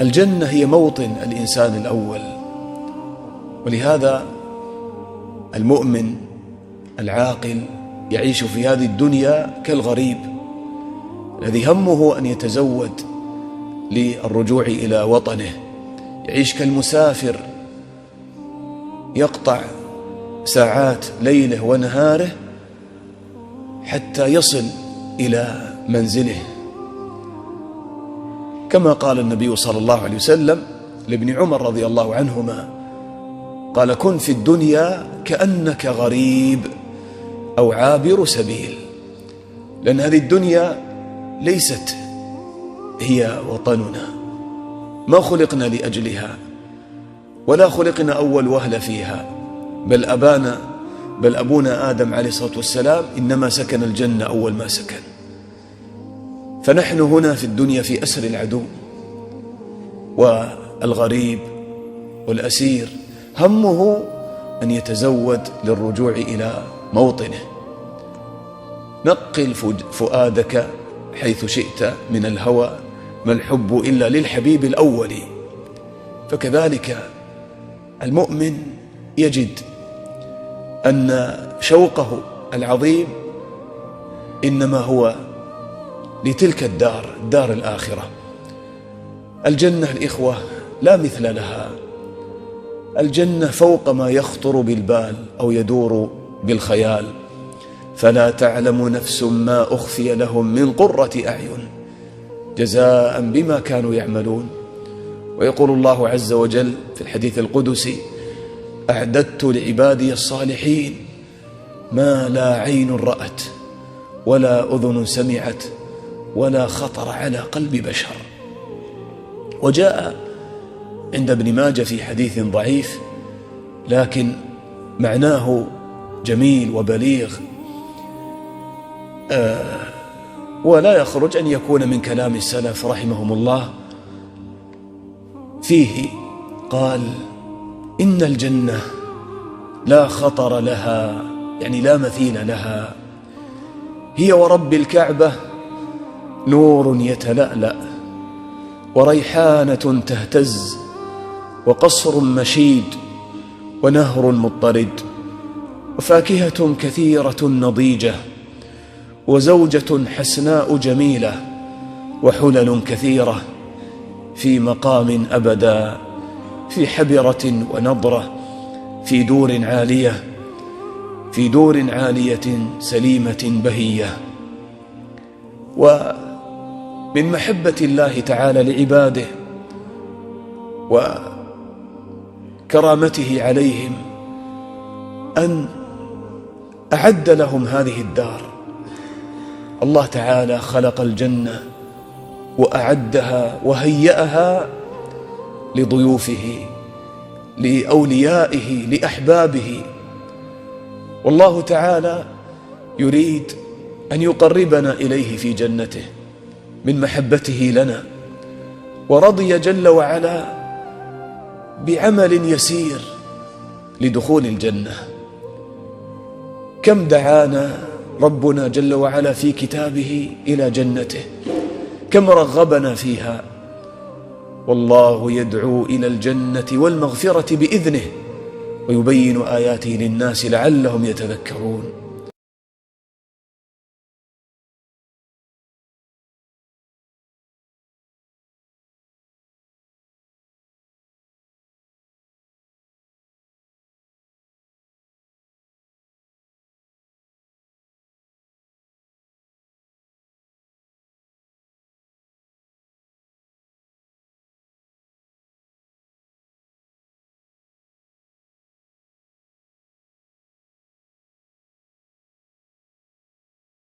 الجنة هي موطن الإنسان الأول، ولهذا المؤمن العاقل يعيش في هذه الدنيا كالغريب الذي همه أن يتزود للرجوع إلى وطنه، يعيش كالمسافر يقطع ساعات ليله ونهاره حتى يصل إلى منزله، كما قال النبي صلى الله عليه وسلم لابن عمر رضي الله عنهما، قال: كن في الدنيا كأنك غريب أو عابر سبيل. لأن هذه الدنيا ليست هي وطننا، ما خلقنا لأجلها ولا خلقنا أول وهلة فيها، بل أبونا آدم عليه الصلاة والسلام إنما سكن الجنة أول ما سكن. فنحن هنا في الدنيا في أسر العدو، والغريب والأسير همه أن يتزود للرجوع إلى موطنه. نقل فؤادك حيث شئت من الهوى، ما الحب إلا للحبيب الأول. فكذلك المؤمن يجد أن شوقه العظيم إنما هو لتلك الدار الآخرة. الجنة الإخوة لا مثل لها، الجنة فوق ما يخطر بالبال أو يدور بالخيال. فلا تعلم نفس ما أخفي لهم من قرة أعين جزاء بما كانوا يعملون. ويقول الله عز وجل في الحديث القدسي: أعددت لعبادي الصالحين ما لا عين رأت ولا أذن سمعت ولا خطر على قلب بشر. وجاء عند ابن ماجه في حديث ضعيف لكن معناه جميل وبليغ، ولا يخرج أن يكون من كلام السلف رحمهم الله. فيه قال: إن الجنة لا خطر لها، يعني لا مثيل لها، هي ورب الكعبة نور يتلألأ، وريحانة تهتز، وقصر مشيد، ونهر مضطرد، وفاكهة كثيرة نضيجة، وزوجة حسناء جميلة، وحلل كثيرة، في مقام أبدا، في حبرة ونضرة، في دور عالية سليمة بهية. ومن محبة الله تعالى لعباده وكرامته عليهم أن أعد لهم هذه الدار. الله تعالى خلق الجنة وأعدها وهيأها لضيوفه، لأوليائه، لأحبابه. والله تعالى يريد أن يقربنا إليه في جنته من محبته لنا، ورضي جل وعلا بعمل يسير لدخول الجنة. كم دعانا ربنا جل وعلا في كتابه إلى جنته، كم رغبنا فيها. والله يدعو إلى الجنة والمغفرة بإذنه ويبين آياته للناس لعلهم يتذكرون.